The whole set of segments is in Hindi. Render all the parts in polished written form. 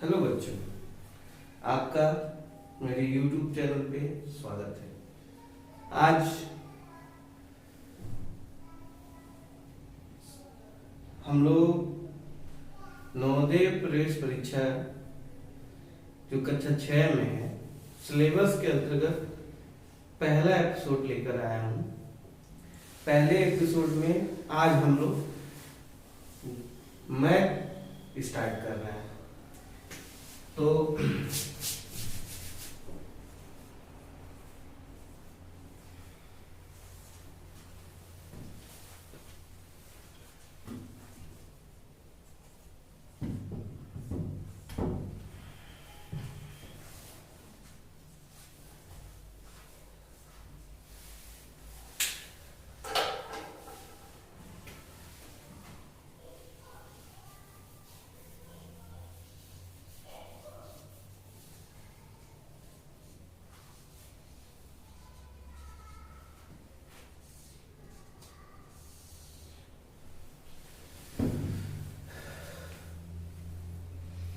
हेलो बच्चों, आपका मेरे YouTube चैनल पे स्वागत है। आज हम लोग नवोदय प्रवेश परीक्षा जो कक्षा 6 में है, सिलेबस के अंतर्गत पहला एपिसोड लेकर आया हूँ। पहले एपिसोड में आज हम लोग मैथ स्टार्ट कर रहे हैं। तो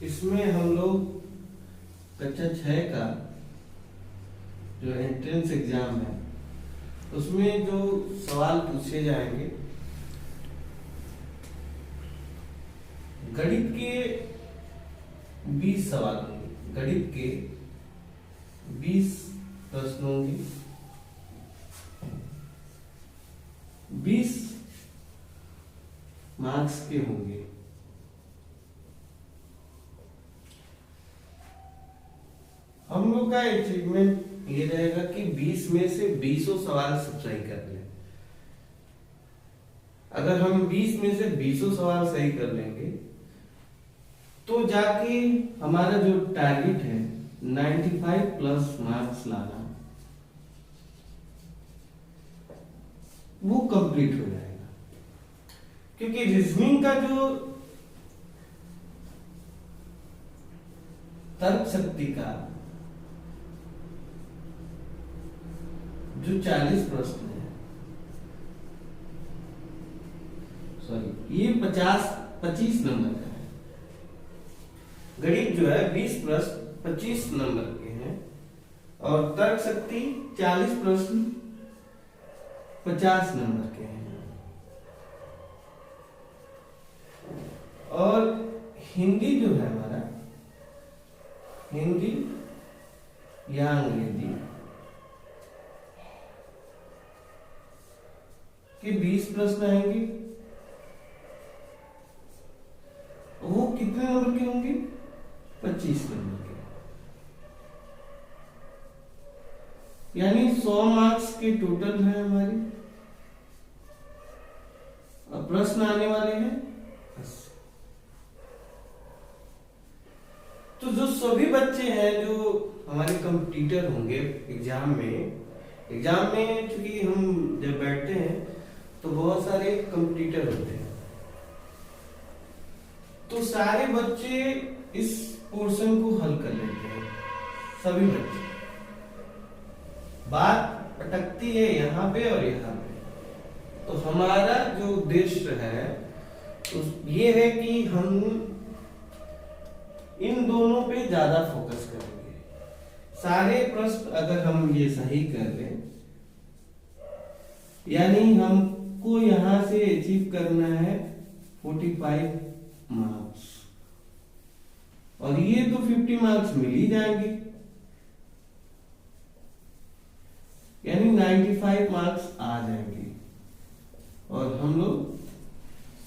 इसमें हम लोग कक्षा 6 का जो एंट्रेंस एग्जाम है उसमें जो सवाल पूछे जाएंगे, गणित के 20 सवाल होंगे। गणित के 20 प्रश्न होंगे। 20 मार्क्स के होंगे। हम लोग का अचीवमेंट ये रहेगा कि 20 में से 20 सवाल सब सही कर लें। अगर हम 20 में से 20 सवाल सही कर लेंगे तो जाके हमारा जो टारगेट है 95 प्लस मार्क्स लाना, वो कंप्लीट हो जाएगा। क्योंकि रीजनिंग का जो तर्क शक्ति का जो 40 प्रश्न है, सॉरी ये 25 नंबर का है। गणित जो है 20 प्रश्न 25 नंबर के हैं और तर्क शक्ति 40 प्रश्न 50 नंबर के हैं। और हिंदी जो है हमारा, हिंदी या अंग्रेजी कि 20 प्रश्न आएंगे। वो कितने नंबर के होंगे? 25 नंबर के। यानी 100 मार्क्स के टोटल है हमारी। अब प्रश्न आने वाले हैं 80। तो जो सभी बच्चे हैं जो हमारे कंपटीटर होंगे एग्जाम में चूंकि हम जब बैठते हैं तो बहुत सारे कंपटीटर होते हैं, तो सारे बच्चे इस पोर्शन को हल कर लेते हैं। सभी बच्चे, बात अटकती है यहाँ पे और यहाँ पे। तो हमारा जो उद्देश्य है ये है कि हम इन दोनों पे ज्यादा फोकस करेंगे। सारे प्रश्न अगर हम ये सही कर लें, यानी हमको यहां से अचीव करना है 45 मार्क्स, और ये तो 50 मार्क्स मिल ही जाएंगे, यानी 95 मार्क्स आ जाएंगे और हम लोग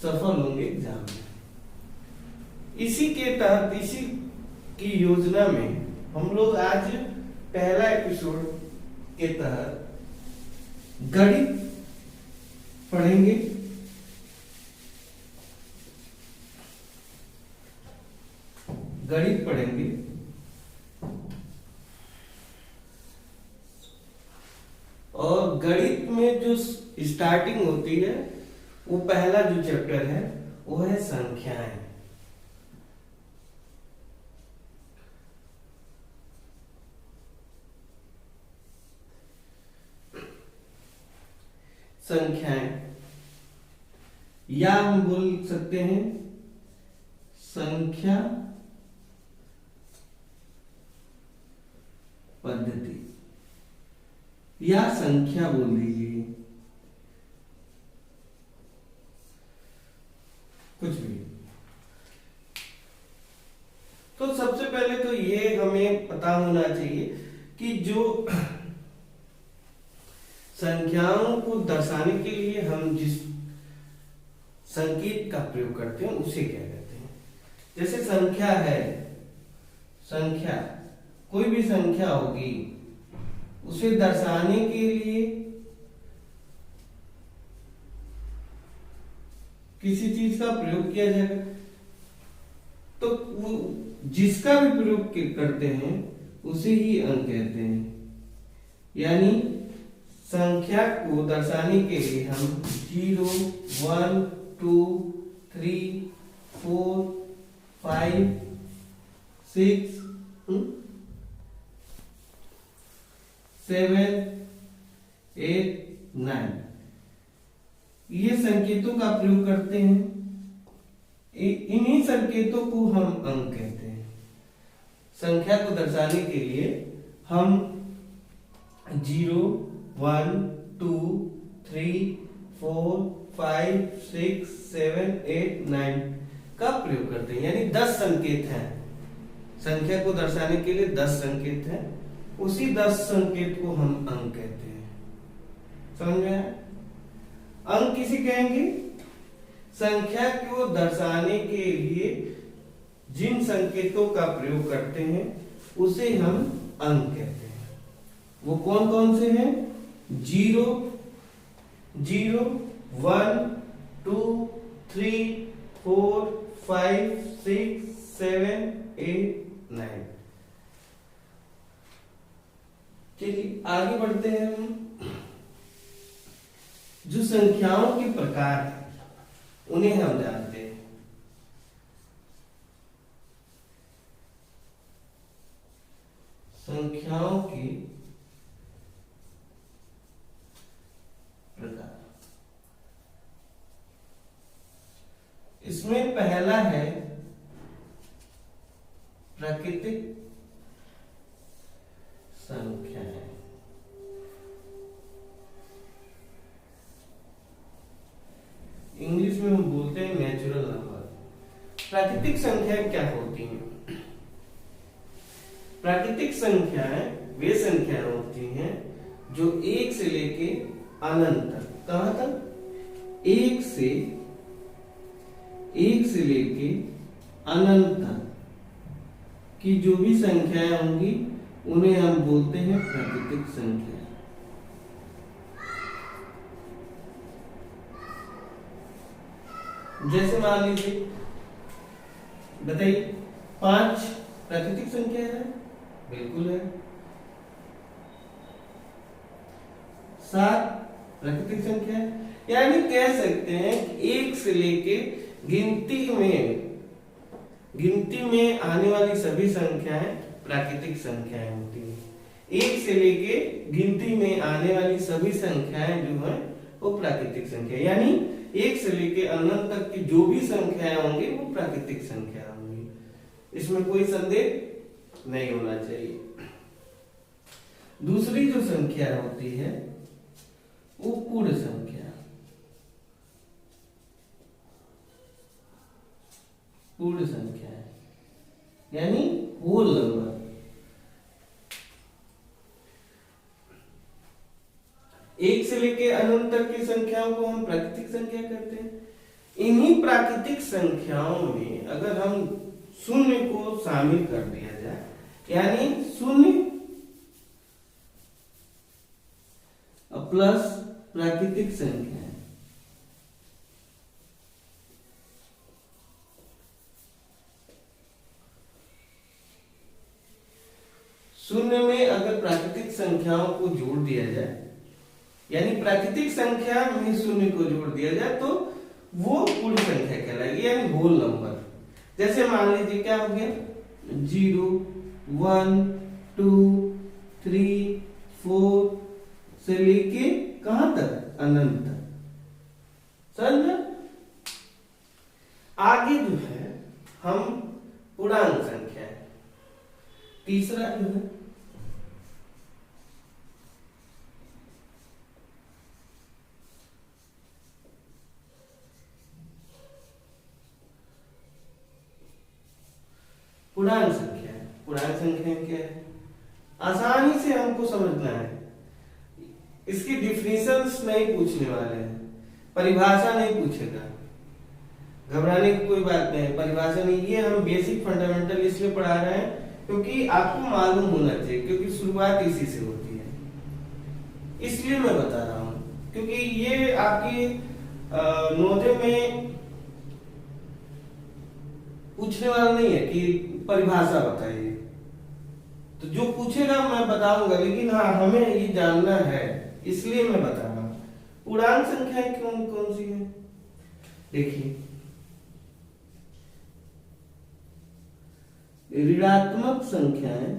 सफल होंगे एग्जाम में। इसी के तहत, इसी की योजना में हम लोग आज पहला एपिसोड के तहत गणित पढ़ेंगे। गणित पढ़ेंगे और गणित में जो स्टार्टिंग होती है, वो पहला जो चैप्टर है वो है संख्याएं। संख्याएं, या हम बोल सकते हैं संख्या पद्धति या संख्या बोल दीजिए, कुछ भी। तो सबसे पहले तो ये हमें पता होना चाहिए कि जो संख्याओं को दर्शाने के लिए हम जिस संकेत का प्रयोग करते हैं उसे क्या कहते हैं। जैसे संख्या है, संख्या कोई भी संख्या होगी, उसे दर्शाने के लिए किसी चीज का प्रयोग किया जाएगा, तो वो जिसका भी प्रयोग करते हैं उसे ही अंक कहते हैं। यानी संख्या को दर्शाने के लिए हम 0, 1, 2, 3, 4, 5, 6, 7, 8, 9 ये संकेतों का प्रयोग करते हैं। इन्हीं संकेतों को हम अंक कहते हैं। संख्या को दर्शाने के लिए हम 0, 1, 2, 3, 4, 5, 6, 7, 8, 9 का प्रयोग करते हैं। यानी 10 संकेत हैं। संख्या को दर्शाने के लिए 10 संकेत हैं। उसी 10 संकेत को हम अंक कहते हैं। समझ में आया? अंक किसे कहेंगे? संख्या को दर्शाने के लिए जिन संकेतों का प्रयोग करते हैं उसे हम अंक कहते हैं। वो कौन कौन से हैं? 0, 0, 1, 2, 3, 4, 5, 6, 7, 8, 9। चलिए आगे बढ़ते हैं। हम जो संख्याओं के प्रकार हैं उन्हें हम जानते हैं। संख्याओं के प्रकार, इसमें पहला है प्राकृतिक संख्याएं। इंग्लिश में हम बोलते हैं नेचुरल नंबर। प्राकृतिक संख्याएं क्या होती हैं? प्राकृतिक संख्याएं वे संख्याएं होती हैं जो 1 से लेके अनंत तक, कहां तक? 1 से लेके अनंत तक की जो भी संख्याएं होंगी उन्हें हम बोलते हैं प्राकृतिक संख्या। जैसे मान लीजिए, बताइए 5 प्राकृतिक संख्या है? बिल्कुल है। 7 प्राकृतिक संख्या है। यानी कह सकते हैं कि 1 से लेके गिनती में आने वाली सभी संख्याएं प्राकृतिक संख्याएं होती हैं। 1 से लेके गिनती में आने वाली सभी संख्याएं जो है वो प्राकृतिक संख्या, यानी 1 से लेके अनंत तक की जो भी संख्याएं होंगी वो प्राकृतिक संख्या होंगी। इसमें कोई संदेह नहीं होना चाहिए। दूसरी जो संख्या होती है वो पूर्ण संख्या, पूर्ण संख्या है, यानी होल नंबर। एक से लेके अनंत तक की संख्याओं को हम प्राकृतिक संख्या कहते हैं। इन्हीं प्राकृतिक संख्याओं में अगर हम शून्य को शामिल कर दिया जाए, यानी शून्य प्लस प्राकृतिक संख्या है, शून्य में अगर प्राकृतिक संख्याओं को जोड़ दिया जाए, यानी प्राकृतिक संख्या में शून्य को जोड़ दिया जाए तो वो पूर्ण संख्या कहलाएगी, यानी होल नंबर। जैसे मान लीजिए क्या हो गया, 0, 1, 2, 3, 4 से लेके कहां तक? अनंत तक। समझ? आगे जो है हम पूर्णांक संख्या है। तीसरा जो है पूर्णांक संख्या है। पूर्णांक संख्या क्या है, आसानी से हमको समझना है, इसकी डिफिनेशंस नहीं पूछने वाले हैं, परिभाषा नहीं पूछेगा, घबराने की कोई बात नहीं, परिभाषा नहीं। ये हम बेसिक फंडामेंटल इसलिए पढ़ा रहे हैं क्योंकि आपको मालूम होना चाहिए, क्योंकि शुरुआत इसी से होती है, इसलिए मैं बता रहा हूं। क्योंकि ये आपकी नवोदय में पूछने वाला नहीं है कि परिभाषा बताइए, तो जो पूछेगा मैं बताऊंगा, लेकिन हाँ हमें ये जानना है, इसलिए मैं बता रहा हूं। पूर्णांक संख्याएं कौन कौन सी है, देखिए ऋणात्मक संख्याएं,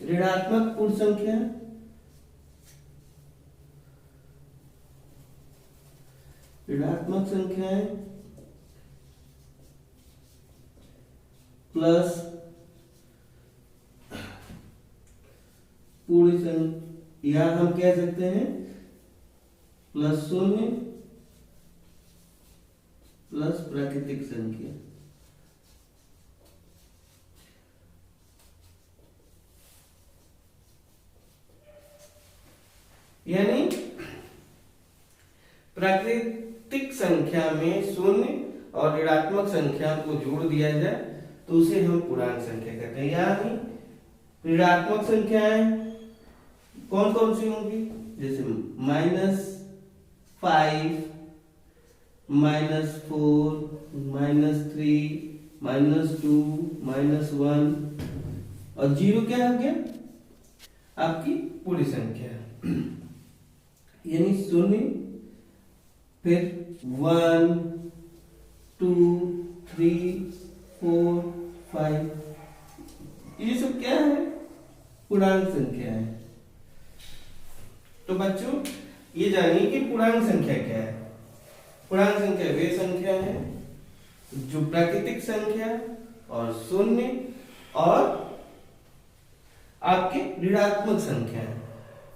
ऋणात्मक पूर्ण संख्या, ऋणात्मक संख्याएं प्लस पूर्ण संख्या, या हम कह सकते हैं प्लस शून्य प्लस प्राकृतिक संख्या। यानी प्राकृतिक संख्या में शून्य और ऋणात्मक संख्या को जोड़ दिया जाए तो उसे हम पूर्णांक संख्या कहते हैं। यानी ऋणात्मक संख्याएं कौन कौन सी होंगी, जैसे -5, -4, -3, -2, -1 और 0 क्या हो गया, आपकी पूरी संख्या। यानी शून्य, फिर 1, 2, 3, 4, 5, ये सब क्या है, पूर्णांक संख्या है। तो बच्चों ये जानिए कि पूर्णांक संख्या क्या है। पूर्णांक संख्या वे संख्या है जो प्राकृतिक संख्या और शून्य और आपके ऋणात्मक संख्या है,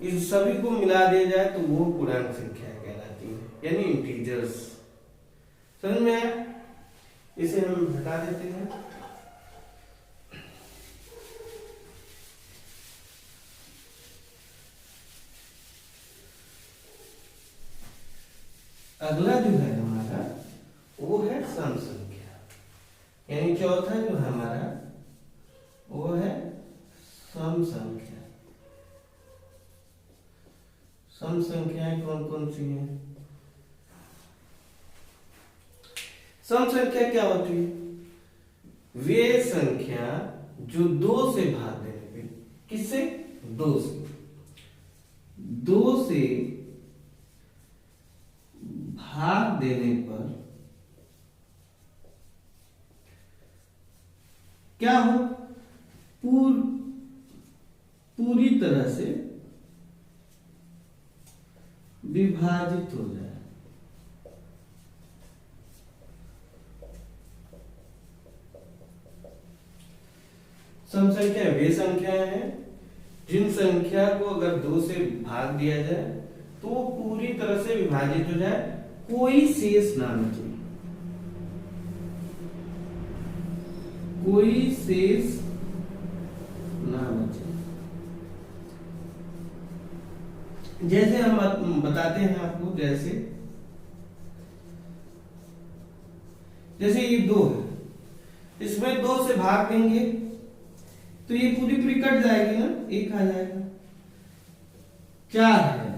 इस सभी को मिला दिया जाए तो वो पूर्णांक संख्या कहलाती है, यानी इंटीजर्स। समझ में आया, इसे हम हटा देते हैं। अगला जो है हमारा वो है सम संख्या, यानी चौथा जो है हमारा वो है सम संख्या। सम संख्याएं कौन कौन सी हैं, सम संख्या क्या होती है, वे संख्या जो 2 से भाग देने पे, किससे, 2 से, 2 से भाग देने पर क्या हो, पूरी तरह से विभाजित हो जाए। सम संख्या वे संख्याएं हैं जिन संख्या को अगर 2 से भाग दिया जाए तो वो पूरी तरह से विभाजित हो जाए, कोई शेष ना बचे, कोई शेष ना बचे। जैसे हम बताते हैं आपको, जैसे ये 2 है, इसमें 2 से भाग देंगे तो ये पूरी पूरी कट जाएगी ना, 1 आ जाएगा। 4 है,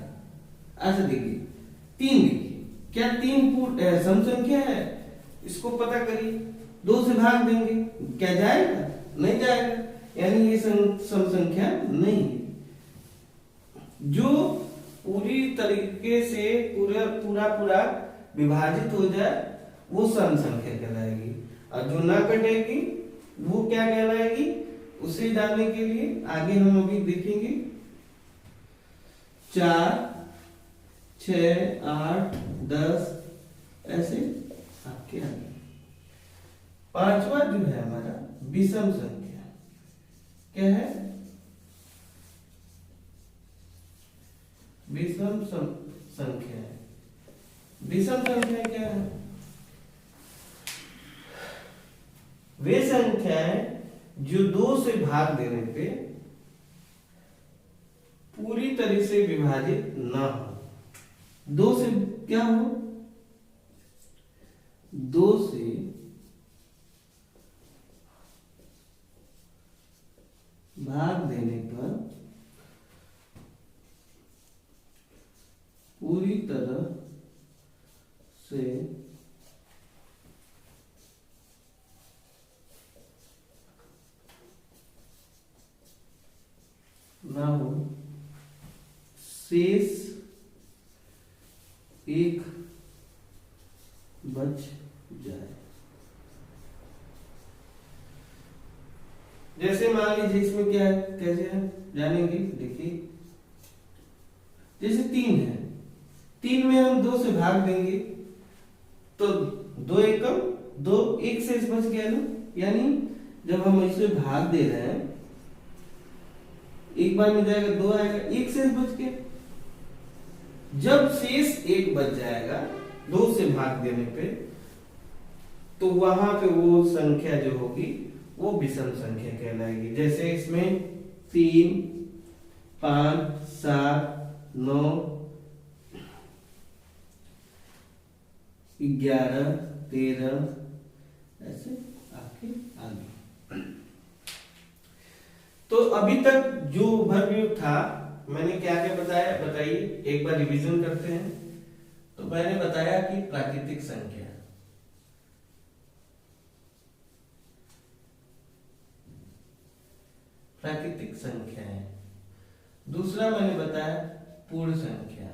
ऐसा देखिए, 3 देखिए, क्या 3 सम संख्या है, इसको पता करिए, 2 से भाग देंगे क्या जाएगा, नहीं जाएगा, यानी ये सम संख्या नहीं है। जो पूरी तरीके से पूरा विभाजित हो जाए वो सम संख्या कहलाएगी, और जो ना कटेगी वो क्या कहलाएगी, उसे जानने के लिए आगे हम अभी देखेंगे। 4, 6, 8, 10 ऐसे आपके आगे। 5वां जो है हमारा विषम संख्या, क्या है, विषम संख्या है। विषम संख्या क्या है, वे संख्याएं जो 2 से भाग देने पे पूरी तरह से विभाजित ना हो। 2 से क्या हो, 2 से भाग देने पर पूरी तरह से ना हो, शेष एक बच जाए। जैसे मान लीजिए इसमें क्या है, कैसे है जानेंगे, देखिए जैसे 3 है, 3 में हम 2 से भाग देंगे तो 2 एकम 2, एक शेष बच गया ना। यानी जब हम इसे भाग दे रहे हैं, एक बार में जाएगा 2 आएगा, एक शेष बच गया। जब शेष एक बच जाएगा 2 से भाग देने पे, तो वहां पे वो संख्या जो होगी वो विषम संख्या कहलाएगी। जैसे इसमें 3, 5, 7, 9, 11, 13 ऐसे आके आगे। तो अभी तक जो ओवरव्यू था, मैंने क्या क्या बताया, बताइए, एक बार रिवीजन करते हैं। तो मैंने बताया कि प्राकृतिक संख्या, प्राकृतिक संख्या है। दूसरा मैंने बताया पूर्ण संख्या,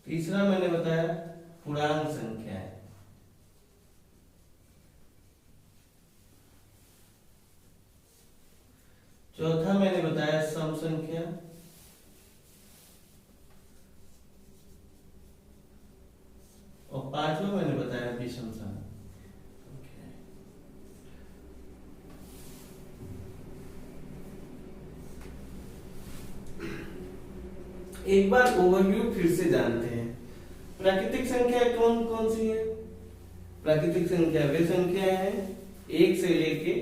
तीसरा मैंने बताया पूर्णांक संख्या है, चौथा मैंने बताया सम संख्या, और पांचवा मैंने बताया विषम संख्या। एक बार ओवरव्यू फिर से जानते हैं। प्राकृतिक संख्या कौन कौन सी है? प्राकृतिक संख्या वे संख्या है, 1 से लेके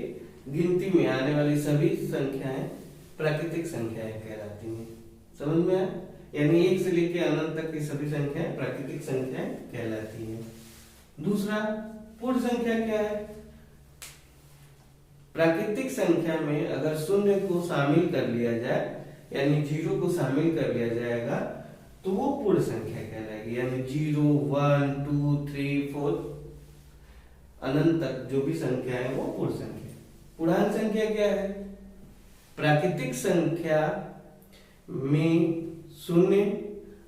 गिनती में आने वाली सभी संख्याएं प्राकृतिक संख्याएं कहलाती हैं। समझ में आया? यानी 1 से लेके अनंत तक की सभी संख्याएं प्राकृतिक संख्याएं कहलाती हैं। दूसरा पूर्ण संख्या क्या है? प्राकृतिक संख्या में अगर शून्य को शामिल कर लिया जाए, यानी 0 को शामिल कर लिया जाएगा, तो वो पूर्ण संख्या कहलाएगी। यानी 0, 1, 2, 3, 4 अनंत तक जो भी संख्या है वो पूर्ण संख्या। पूर्णांक संख्या क्या है? प्राकृतिक संख्या में शून्य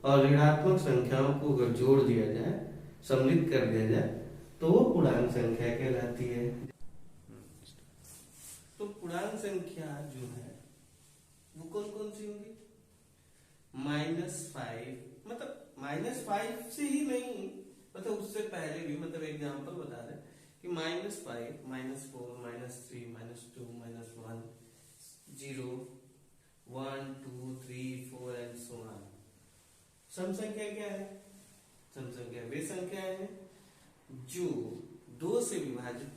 और ऋणात्मक संख्याओं को अगर जोड़ दिया जाए, सम्मिलित कर दिया जाए, तो वो पूर्णांक संख्या कहलाती है। तो पूर्णांक संख्या जो है वो कौन कौन सी होगी? -5, मतलब -5 से ही नहीं, मतलब उससे पहले भी, मतलब एग्जांपल बता रहे कि -5, -4, -3, -2, -1, 0, 1, 2, 3, 4 एंड सो ऑन। सम संख्या क्या है? सम संख्या वे संख्या है जो 2 से विभाजित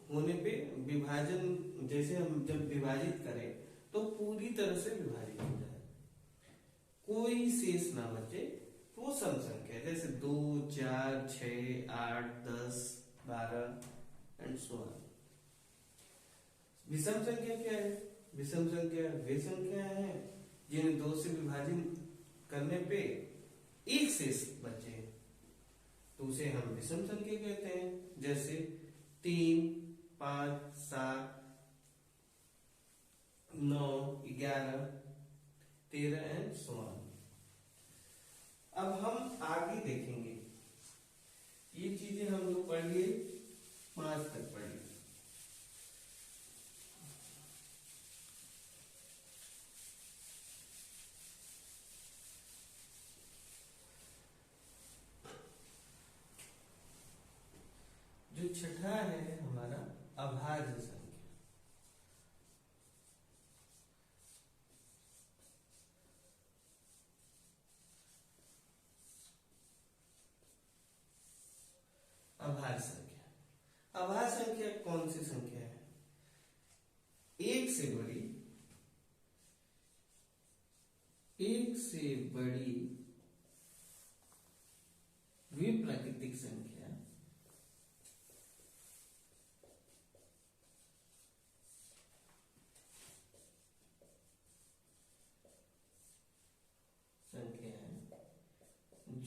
होने पे, विभाजन जैसे हम जब विभाजित करें तो पूरी तरह से विभाजित हो जाए, कोई शेष ना बचे, तो वो सम संख्या। जैसे 2, 4, 6, 8, 10, 12 एंड सो ऑन। विषम संख्या क्या है? विषम संख्या वे संख्या है जिन्हें 2 से विभाजित करने पे एक शेष बचे, तो उसे हम विषम संख्या कहते हैं। जैसे 3, 5, 7, 9, 11, 13 एंड सो ऑन। अब हम आगे देखेंगे, ये चीजें हम लोग पढ़ लिए, 5 तक पढ़ लिए। जो छठा है हमारा अभाज्य संख्या। एक से बड़ी विप्राकृतिक संख्या है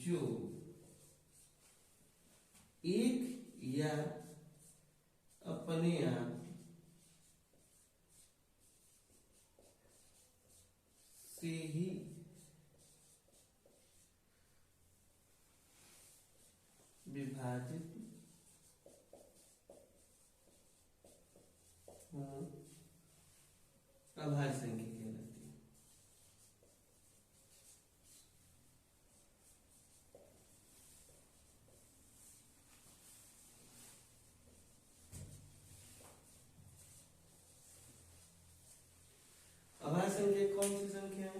जो एक या अपने आप से ही विभाजित अभाज्य संख्या कहलाती है। अभाज्य संख्या कौन सी संख्या है?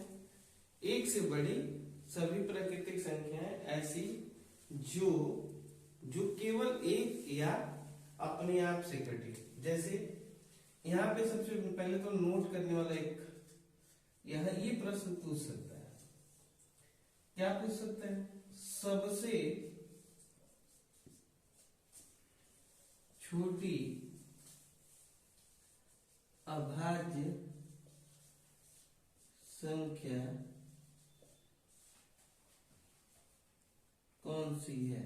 एक से बड़ी सभी प्राकृतिक संख्याएं ऐसी जो केवल एक या अपने आप से कटे। जैसे यहाँ पे सबसे पहले तो नोट करने वाला एक यह ये प्रश्न पूछ सकता है, क्या पूछ सकता है? सबसे छोटी अभाज्य संख्या कौन सी है?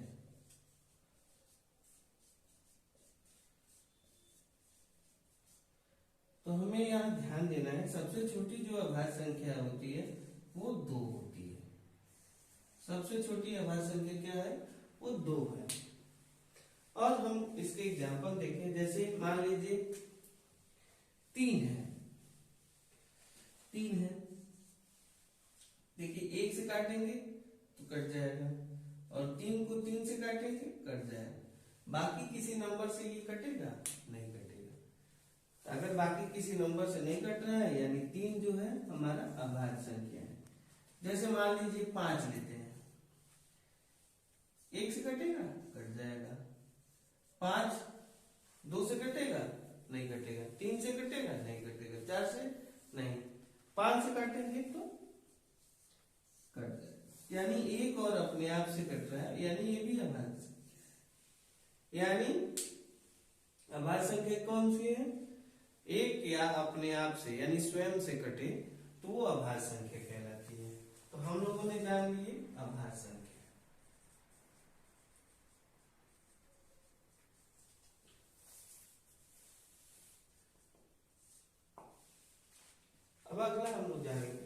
तो हमें यहां ध्यान देना है, सबसे छोटी जो अभाज्य संख्या होती है वो 2 होती है। सबसे छोटी अभाज्य संख्या क्या है? वो 2 है। और हम इसके एग्जांपल देखें, जैसे मान लीजिए 3 है। 3 है, देखिए 1 से काटेंगे तो कट जाएगा, और 3 को 3 से काटेंगे कट जाएगा। बाकी किसी नंबर से ये कटेगा? नहीं कटेगा। तो अगर बाकी किसी नंबर से नहीं कट रहा है यानी 3 जो है हमारा अभाज्य संख्या है। जैसे मान लीजिए 5 लेते हैं, 1 से कटेगा? कट जाएगा। 5 2 से कटेगा? नहीं कटेगा। 3 से कटेगा? नहीं कटेगा। 4 से नहीं। 5 से काटेंगे तो कट जाएगा। यानी एक और अपने आप से कट रहा है, यानी ये भी अभाज्य संख्या। यानी अभाज्य संख्या कौन सी है? एक या अपने आप से यानी स्वयं से कटे तो वो अभाज्य संख्या कहलाती है। तो हम लोगों ने जान लिए अभाज्य संख्या। अब अगला हम लोग जानेंगे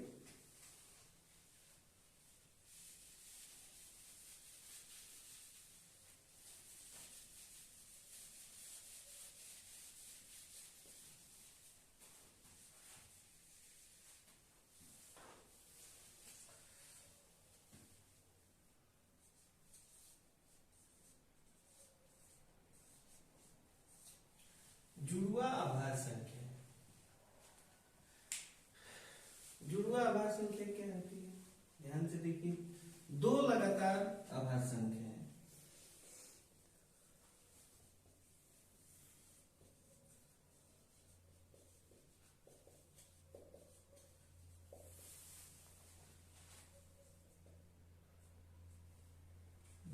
जुड़वा अभाज्य संख्या। जुड़वा अभाज्य संख्या क्या होती है? ध्यान से देखिए, 2 लगातार अभाज्य संख्या है।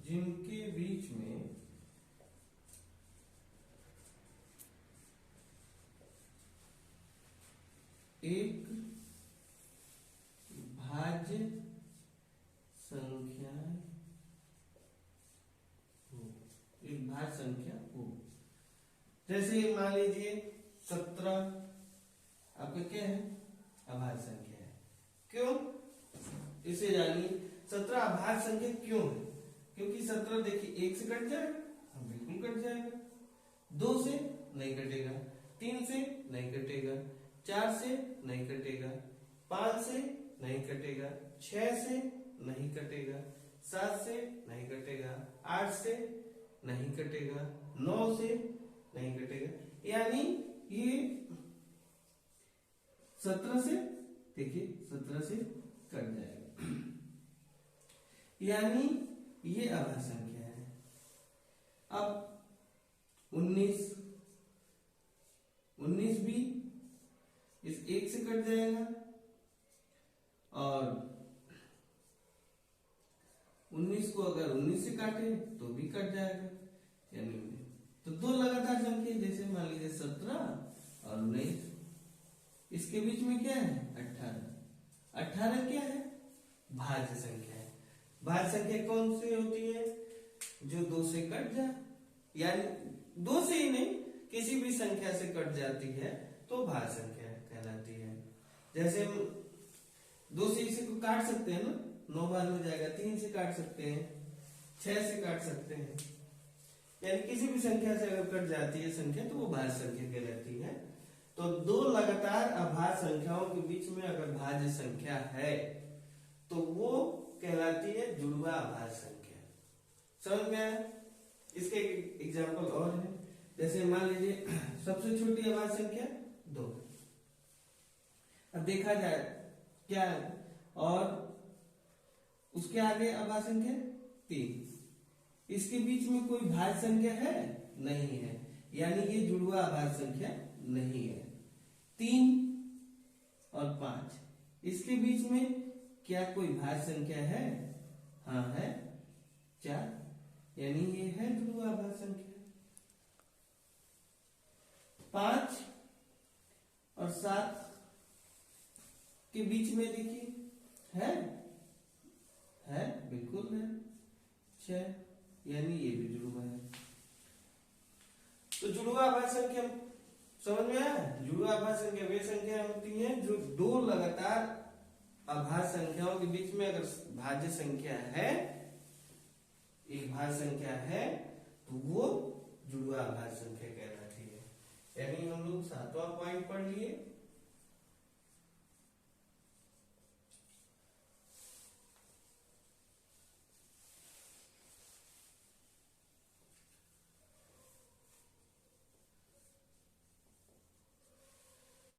जिनके बीच में एक भाज्य संख्या हो, एक भाज्य संख्या हो। जैसे मान लीजिए 17 आपका क्या है? अभाज्य संख्या है। क्यों? इसे जानिए 17 अभाज्य संख्या क्यों है? क्योंकि 17 देखिए 1 से कट जाएगा, हम बिल्कुल कट जाएगा। 2 से नहीं कटेगा, 3 से नहीं कटेगा, 4 से नहीं कटेगा, 5 से नहीं कटेगा, 6 से नहीं कटेगा, 7 से नहीं कटेगा, 8 से नहीं कटेगा, 9 से नहीं कटेगा। यानी ये 17 से, देखिए 17 से कट जाएगा। यानी ये अभाज्य संख्या है। अब 19 भी इस 1 से कट जाएगा, और को अगर 19 से काटे तो भी कट जाएगा, यानी तो दो लगातार संख्या जैसे मान लीजिए 17 और 19, इसके बीच में क्या है 18। 18 क्या है भाज्य संख्या है। भाज्य संख्या कौन सी होती है जो 2 से कट जाए, यानी 2 से ही नहीं किसी भी संख्या से कट जाती है तो भाज्य संख्या कहलाती है। जैसे हम 2 से इसे को काट सकते हैं ना, 9 बार हो जाएगा, 3 से काट सकते हैं, 6 से काट सकते हैं, यानी किसी भी संख्या से अगर कट जाती है संख्या तो वो भाज्य संख्या कहलाती है। तो दो लगातार अभाज्य संख्याओं के बीच में अगर भाज्य संख्या है तो वो कहलाती है जुड़वा अभाज्य संख्या। समझ में आया? इसके एग्जाम्पल और है, जैसे मान लीजिए सबसे छोटी अभाज्य संख्या 2। अब देखा जाए क्या है, और उसके आगे अभाज्य संख्या 3, इसके बीच में कोई भाज्य संख्या है नहीं है, यानी ये जुड़वा अभाज्य संख्या नहीं है। 3 और 5 इसके बीच में क्या कोई भाज्य संख्या है? हाँ है, 4, यानी ये है जुड़वा अभाज्य संख्या। 5 और 7 के बीच में देखिए है बिल्कुल है 6, यानी ये भी जुड़वा है। तो जुड़वा अभाज्य संख्या समझ में आया? जुड़वा अभाज्य संख्या वे संख्या होती है जो दो लगातार अभाज्य संख्याओं के बीच में अगर भाज्य संख्या है, एक भाज्य संख्या है तो वो जुड़वा अभाज्य संख्या कहलाती है। यानी हम लोग 7वां पॉइंट पढ़ लिए।